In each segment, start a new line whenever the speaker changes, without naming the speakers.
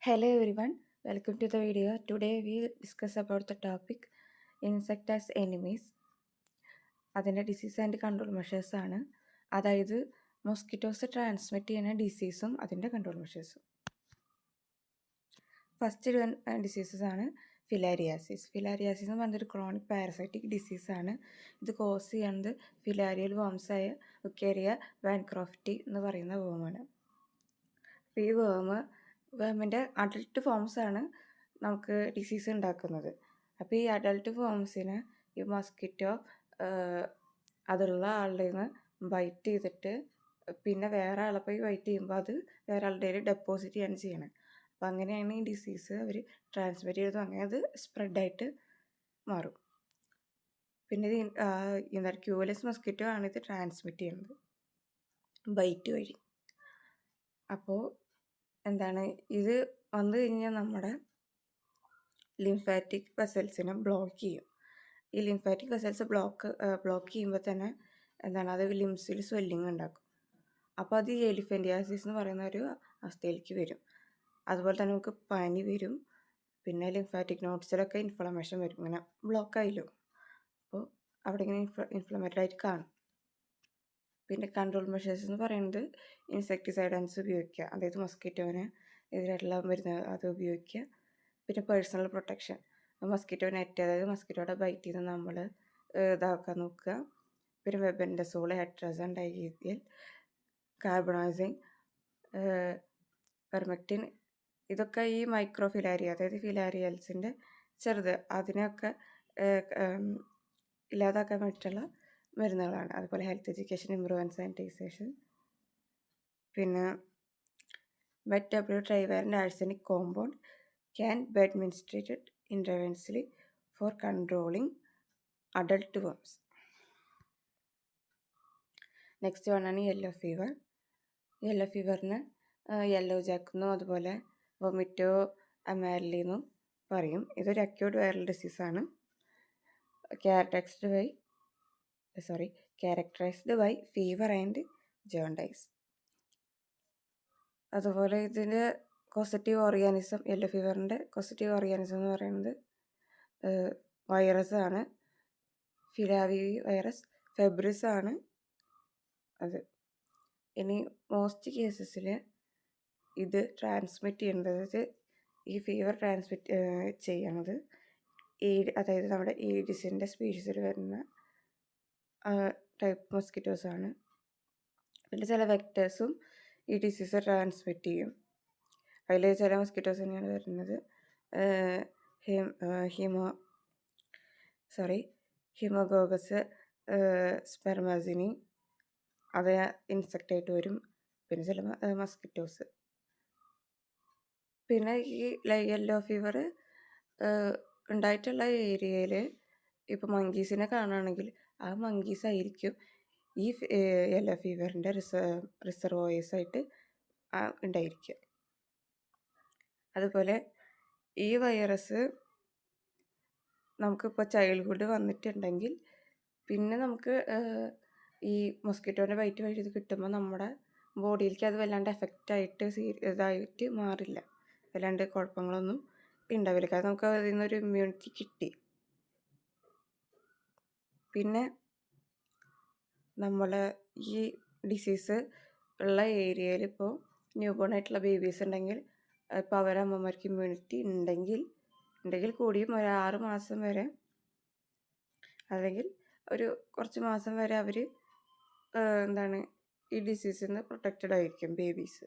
Hello everyone, welcome to the video. Today we discuss about the topic insect as enemies. അതിൻ്റെ disease and control measures ആണ്. അതായത് mosquitoes transmit ചെയ്യുന്ന ഡിസീസും അതിൻ്റെ control മെഷേഴ്സും. First diseases ആണ് filariasis. Filariasis എന്ന് പറഞ്ഞൊരു chronic parasitic ഡിസീസാണ്. ഇത് cos ചെയ്യുന്നത് ഫിലാരിയൽ വേംസായ ഉക്കേരിയ വാൻക്രോഫ്റ്റി എന്ന് പറയുന്ന വേമാണ്. അപ്പോൾ ഈ വേമിൻ്റെ അഡൽട്ട് ഫോംസാണ് നമുക്ക് ഡിസീസ് ഉണ്ടാക്കുന്നത്. അപ്പോൾ ഈ അഡൽട്ട് ഫോംസിനെ ഈ മസ്കിറ്റോ അതുള്ള ആളുടെ നിന്ന് ബൈറ്റ് ചെയ്തിട്ട് പിന്നെ വേറെ ആളെ പോയി ബൈറ്റ് ചെയ്യുമ്പോൾ അത് വേറെ ആളുടെ ഡെപ്പോസിറ്റ് ചെയ്യാണ് ചെയ്യണത്. അപ്പോൾ അങ്ങനെയാണ് ഈ ഡിസീസ് അവർ ട്രാൻസ്മിറ്റ് ചെയ്തത്, അങ്ങനെ അത് സ്പ്രെഡായിട്ട് മാറും. പിന്നെ ഇത് ക്യൂലെസ് മസ്കിറ്റോ ആണ് ഇത് ട്രാൻസ്മിറ്റ് ചെയ്യുന്നത് ബൈറ്റ് വഴി. അപ്പോൾ എന്താണ് ഇത് വന്നു കഴിഞ്ഞാൽ നമ്മുടെ ലിംഫാറ്റിക് വെസൽസിനെ ബ്ലോക്ക് ചെയ്യും. ഈ ലിംഫാറ്റിക് വെസൽസ് ബ്ലോക്ക് ചെയ്യുമ്പോൾ തന്നെ എന്താണ് അത് ലിംസിൽ സ്വെല്ലിങ് ഉണ്ടാക്കും. അപ്പോൾ അത് ഈ എലിഫൻറ്റിയാസിസ് എന്ന് പറയുന്ന ഒരു അവസ്ഥയിലേക്ക് വരും. അതുപോലെ തന്നെ നമുക്ക് പനി വരും, പിന്നെ ലിംഫാറ്റിക് നോട്ട്സിലൊക്കെ ഇൻഫ്ലമേഷൻ വരും, ഇങ്ങനെ ബ്ലോക്കായില്ലോ. അപ്പോൾ അവിടെ ഇങ്ങനെ ഇൻഫ്ലമേറ്റഡ് ആയിട്ട് കാണും. പിന്നെ കൺട്രോൾ മെഷേഴ്സ് എന്ന് പറയുന്നത് ഇൻസെക്ടിസൈഡൻസ് ഉപയോഗിക്കുക, അതായത് മസ്കിറ്റോനെ എതിരായിട്ടുള്ള മരുന്ന് അത് ഉപയോഗിക്കുക. പിന്നെ പേഴ്സണൽ പ്രൊട്ടക്ഷൻ, മസ്കിറ്റോ നെറ്റ്, അതായത് മസ്കിറ്റോയുടെ ബൈറ്റ് ചെയ്ത് നമ്മൾ ഇതാക്കാൻ നോക്കുക. പിന്നെ വെബൻഡസോൾ, ഹെട്രസൺ, ഡൈഗീതിയൽ, കാർബണൈസിങ്, പെർമെക്റ്റിൻ, ഇതൊക്കെ ഈ മൈക്രോ ഫിലാരിയ, അതായത് ഫിലാരിയൽസിൻ്റെ ചെറുത്, അതിനെയൊക്കെ ഇല്ലാതാക്കാൻ വേണ്ടിയിട്ടുള്ള മരുന്നുകളാണ്. അതുപോലെ health education, improve and sanitization. പിന്നെ മെറ്റബ്ലൂട്രൈവാലിൻ arsenic compound can be administered intravenously for controlling adult worms. Next വണ്ണാണ് യെല്ലോ ഫീവർ. യെല്ലോ ഫീവറിന് യെല്ലോ ജാക്ക് എന്നും അതുപോലെ വൊമിറ്റോ അമാരലി എന്നും പറയും. ഇതൊരു അക്യൂട്ട് വൈറൽ ഡിസീസാണ്. Characterised by fever and jaundice. അതുപോലെ ഇതിൻ്റെ കോസറ്റീവ് ഓർഗാനിസം, യെല്ലോ ഫീവറിൻ്റെ കോസറ്റീവ് ഓർഗാനിസം എന്ന് പറയുന്നത് വൈറസ് ആണ്. ഫിലാവി വൈറസ് ഫെബ്രിസ് ആണ് അത്. ഇനി മോസ്റ്റ് കേസസിൽ ഇത് ട്രാൻസ്മിറ്റ് ചെയ്യുന്നത്, ഈ ഫീവർ ട്രാൻസ്മിറ്റ് ചെയ്യണത് അതായത് നമ്മുടെ ഈഡിസിൻ്റെ സ്പീഷീസിൽ വരുന്ന ടൈപ്പ് മസ്കിറ്റോസാണ്. പിന്നെ ചില വെക്ടേഴ്സും ഈ ഡിസീസ് ട്രാൻസ്മിറ്റ് ചെയ്യും. അതിൽ ചില മസ്കിറ്റോസ് തന്നെയാണ് വരുന്നത് ഹിമോഗോഗസ് സ്പെർമാസിനി, അത് ഇൻസെക്റ്റായിട്ട് വരും. പിന്നെ ചില മസ്കിറ്റോസ്. പിന്നെ ഈ യെല്ലോ ഫീവർ ഉണ്ടായിട്ടുള്ള ഏരിയയിൽ ഇപ്പോൾ മങ്കീസിനെ കാണുകയാണെങ്കിൽ ആ മങ്കീസ് ആയിരിക്കും ഈ യെല്ലോ ഫീവറിൻ്റെ റിസർവോയേഴ്സായിട്ട് ഉണ്ടായിരിക്കുക. അതുപോലെ ഈ വൈറസ് നമുക്കിപ്പോൾ ചൈൽഡ്ഹുഡ് വന്നിട്ടുണ്ടെങ്കിൽ പിന്നെ നമുക്ക് ഈ മൊസ്കിറ്റോൻ്റെ ബൈറ്റ് വഴി ഇത് കിട്ടുമ്പോൾ നമ്മുടെ ബോഡിയിലേക്ക് അത് വല്ലാണ്ട് എഫക്റ്റായിട്ട് ഇതായിട്ട് മാറില്ല, വല്ലാണ്ട് കുഴപ്പങ്ങളൊന്നും ഉണ്ടാവില്ല, കാരണം നമുക്ക് അതിൽ നിന്നൊരു ഇമ്മ്യൂണിറ്റി കിട്ടി. പിന്നെ നമ്മൾ ഈ ഡിസീസ് ഉള്ള ഏരിയയിൽ ഇപ്പോൾ ന്യൂ ബോൺ ആയിട്ടുള്ള ബേബീസ് ഉണ്ടെങ്കിൽ ഇപ്പോൾ അവരെ അമ്മമാർക്ക് ഇമ്മ്യൂണിറ്റി ഉണ്ടെങ്കിൽ കൂടിയും ഒരു 6 മാസം വരെ അല്ലെങ്കിൽ ഒരു കുറച്ച് മാസം വരെ അവർ എന്താണ് ഈ ഡിസീസിൽ നിന്ന് പ്രൊട്ടക്റ്റഡ് ആയിരിക്കും ബേബീസ്.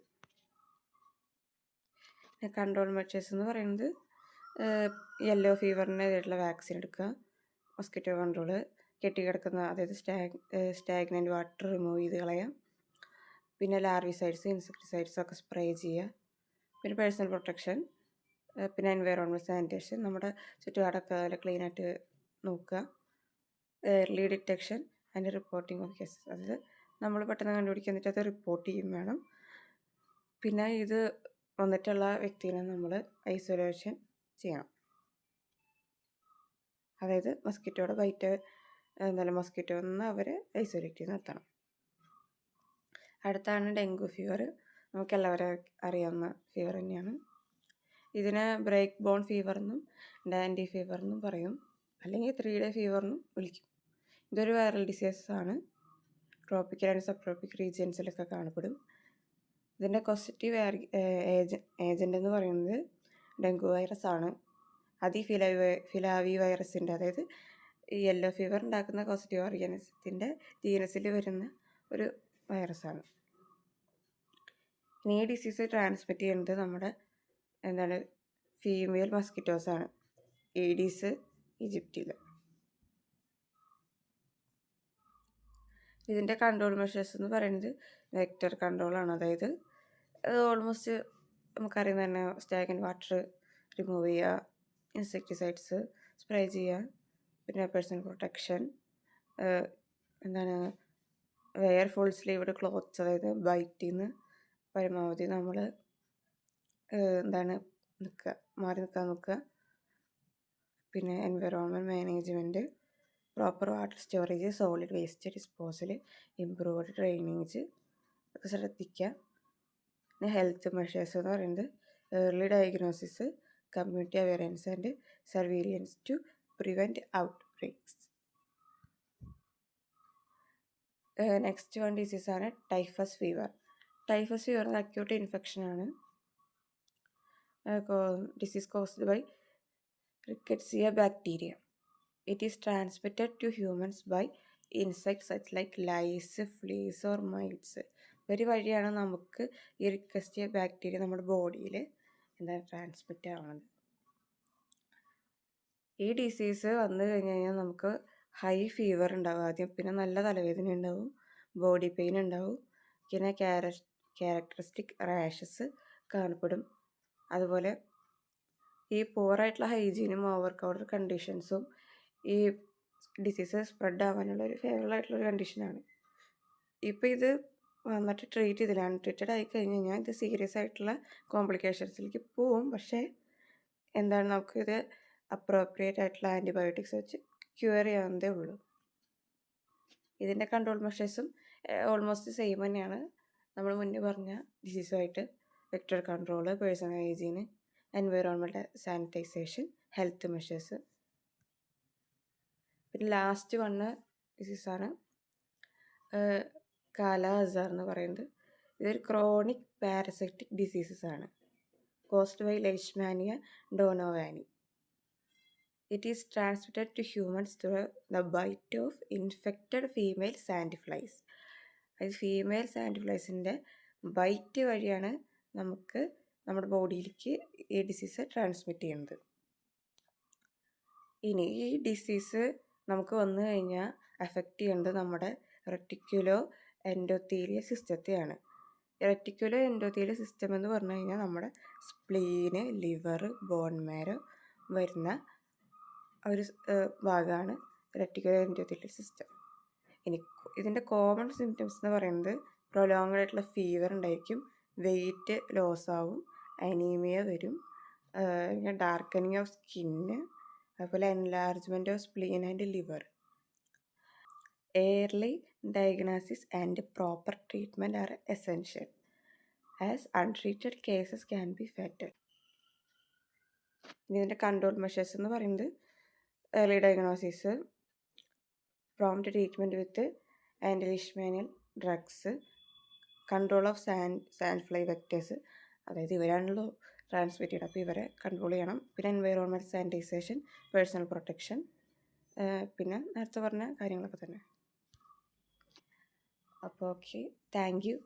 കൺട്രോൾ മെഷേഴ്സ് എന്ന് പറയുന്നത് യെല്ലോ ഫീവറിനെതിരായിട്ടുള്ള വാക്സിൻ എടുക്കുക, മസ്കിറ്റോ കൺട്രോള്, കെട്ടിക്കിടക്കുന്ന അതായത് സ്റ്റാഗ്നൻറ്റ് വാട്ടർ റിമൂവ് ചെയ്ത് കളയാം, പിന്നെ ലാർവിസൈഡ്സ്, ഇൻസെക്ടിസൈഡ്സ് ഒക്കെ സ്പ്രേ ചെയ്യുക, പിന്നെ പേഴ്സണൽ പ്രൊട്ടക്ഷൻ, പിന്നെ എൻവയറോൺമെൻറ്റ് സാനിറ്റേഷൻ, നമ്മുടെ ചുറ്റുപാടൊക്കെ നല്ല ക്ലീനായിട്ട് നോക്കുക, early detection and reporting of cases, അതായത് നമ്മൾ പെട്ടെന്ന് കണ്ടുപിടിക്കുക, എന്നിട്ട് അത് റിപ്പോർട്ട് ചെയ്യും വേണം. പിന്നെ ഇത് വന്നിട്ടുള്ള വ്യക്തിനെ നമ്മൾ ഐസൊലേഷൻ ചെയ്യണം, അതായത് മസ്കിറ്റോയുടെ ബൈറ്റ് മസ്കിറ്റോ എന്ന് അവരെ ഐസൊലേറ്റ് ചെയ്ത് നിർത്തണം. അടുത്താണ് ഡെങ്കു ഫീവർ. നമുക്കെല്ലാവരും അറിയാവുന്ന ഫീവർ തന്നെയാണ്. ഇതിനെ ബ്രേക്ക് ബോൺ ഫീവർ എന്നും ഡാൻഡി ഫീവർ എന്നും പറയും, അല്ലെങ്കിൽ 3 ഡേ ഫീവർ എന്നും വിളിക്കും. ഇതൊരു വൈറൽ ഡിസീസ് ആണ്. ട്രോപ്പിക്കൽ ആൻഡ് സബ് ട്രോപ്പിക് റീജിയൻസിലൊക്കെ കാണപ്പെടും. ഇതിൻ്റെ കോസറ്റീവ് ഏജൻ്റ് എന്ന് പറയുന്നത് ഡെങ്കു വൈറസ് ആണ്. അത് ഈ ഫിലാവി വൈറസിൻ്റെ, അതായത് ഈ യെല്ലോ ഫീവർ ഉണ്ടാക്കുന്ന കോസറ്റീവ് ഓർഗാനിസത്തിൻ്റെ ജീനസിൽ വരുന്ന ഒരു വൈറസാണ്. ഇനി ഈ ഡിസീസ് ട്രാൻസ്മിറ്റ് ചെയ്യുന്നത് നമ്മുടെ ഫീമെയിൽ മസ്കിറ്റോസാണ്. ഈഡീസ് ഈജിപ്തിൽ. ഇതിൻ്റെ കൺട്രോൾ മെഷേഴ്സ് എന്ന് പറയുന്നത് വെക്റ്റർ കൺട്രോളാണ്. അതായത് ഓൾമോസ്റ്റ് നമുക്കറിയുന്ന തന്നെ സ്റ്റാഗ്നന്റ് വാട്ടർ റിമൂവ് ചെയ്യുക, ഇൻസെക്ടിസൈഡ്സ് സ്പ്രേ ചെയ്യുക, പിന്നെ personal protection, wear full sleeved clothes, അതായത് ബൈറ്റിൽ നിന്ന് പരമാവധി നമ്മൾ മാറി നിൽക്കാൻ നോക്കുക. പിന്നെ environment management, proper water storage, solid waste disposal, improved drainage ഒക്കെ ശ്രദ്ധിക്കുക. പിന്നെ ഹെൽത്ത് മെഷേഴ്സ് എന്ന് പറയുന്നത് early diagnosis, community awareness and surveillance to prevent outbreaks. Next one ഡിസീസാണ് ടൈഫസ് ഫീവർ. ടൈഫസ് ഫീവർ എന്ന അക്യൂട്ട് ഇൻഫെക്ഷനാണ്. Disease caused by rickettsia bacteria. It is transmitted to humans by insects such like lice, fleas or mites. ഒരു വഴിയാണ് നമുക്ക് ഈ Rickettsia bacteria നമ്മുടെ ബോഡിയിൽ transmit ആവുന്നത്. ഈ ഡിസീസ് വന്നു കഴിഞ്ഞ് കഴിഞ്ഞാൽ നമുക്ക് ഹൈ ഫീവർ ഉണ്ടാവും ആദ്യം, പിന്നെ നല്ല തലവേദന ഉണ്ടാവും, ബോഡി പെയിൻ ഉണ്ടാവും, പിന്നെ ക്യാരക്ടറിസ്റ്റിക് റാഷസ് കാണപ്പെടും. അതുപോലെ ഈ പൂറായിട്ടുള്ള ഹൈജീനും ഓവർ ക്രൗഡഡ് കണ്ടീഷൻസും ഈ ഡിസീസ് സ്പ്രെഡ് ആവാനുള്ള ഒരു ഫേവറബിൾ ആയിട്ടുള്ളൊരു കണ്ടീഷനാണ്. ഇപ്പോൾ ഇത് വന്നിട്ട് ട്രീറ്റ് ചെയ്തില്ല, അൺട്രീറ്റഡ് ആയി കഴിഞ്ഞ് കഴിഞ്ഞാൽ ഇത് സീരിയസ് ആയിട്ടുള്ള കോംപ്ലിക്കേഷൻസിലേക്ക് പോവും. പക്ഷേ നമുക്കിത് അപ്രോപ്രിയേറ്റ് ആയിട്ടുള്ള ആൻറ്റിബയോട്ടിക്സ് വെച്ച് ക്യൂർ ചെയ്യാവുന്നതേ ഉള്ളൂ. ഇതിൻ്റെ കൺട്രോൾ മെഷേഴ്സും ഓൾമോസ്റ്റ് സെയിം തന്നെയാണ് നമ്മൾ മുന്നേ പറഞ്ഞ ഡിസീസുമായിട്ട്. Vector control, personal hygiene, environmental sanitation, health measures. പിന്നെ ലാസ്റ്റ് വണ് ഡിസീസാണ് കാല അസാർ എന്ന് പറയുന്നത്. ഇതൊരു ക്രോണിക് പാരസൈറ്റിക് ഡിസീസസ് ആണ്, caused by Leishmania donovani. It is transmitted to humans through the bite of infected female sandflies. അത് ഫീമെയിൽ സാൻഡിഫ്ലൈസിൻ്റെ ബൈറ്റ് വഴിയാണ് നമുക്ക് നമ്മുടെ ബോഡിയിലേക്ക് ഈ ഡിസീസ് ട്രാൻസ്മിറ്റ് ചെയ്യുന്നത്. ഇനി ഈ ഡിസീസ് നമുക്ക് വന്നു കഴിഞ്ഞാൽ അഫക്റ്റ് ചെയ്യുന്നത് നമ്മുടെ reticulo endothelial സിസ്റ്റത്തെയാണ്. Reticulo endothelial system എന്ന് പറഞ്ഞു കഴിഞ്ഞാൽ നമ്മുടെ സ്പ്ലീന്, ലിവർ, ബോൺ മാരോ വരുന്ന ഒരു ഭാഗമാണ് റെറ്റിക്കുലോ എൻഡോത്തീലിയൽ സിസ്റ്റം. ഇനി ഇതിൻ്റെ കോമൺ സിംറ്റംസ് എന്ന് പറയുന്നത് പ്രൊലോങ്ഡ് ആയിട്ടുള്ള ഫീവർ ഉണ്ടായിരിക്കും, വെയിറ്റ് ലോസ് ആവും, അനീമിയ വരും, ഡാർക്കനിങ് ഓഫ് സ്കിന്ന്, അതുപോലെ enlargement of spleen and liver. Early diagnosis and proper treatment are essential as untreated cases can be fatal. ഇതിൻ്റെ കൺട്രോൾ മെഷേഴ്സ് എന്ന് പറയുന്നത് early diagnosis, prompt treatment with antileishmanial drugs, control of sand fly vectors, അതായത് ഇവരാണല്ലോ transmit ചെയ്യണം, അപ്പോൾ ഇവരെ control ചെയ്യണം. പിന്നെ എൻവയറോൺമെൻറ്റ് സാനിറ്റൈസേഷൻ, പേഴ്സണൽ പ്രൊട്ടക്ഷൻ, പിന്നെ നേരത്തെ പറഞ്ഞ കാര്യങ്ങളൊക്കെ തന്നെ. അപ്പോൾ ഓക്കെ, താങ്ക് യു.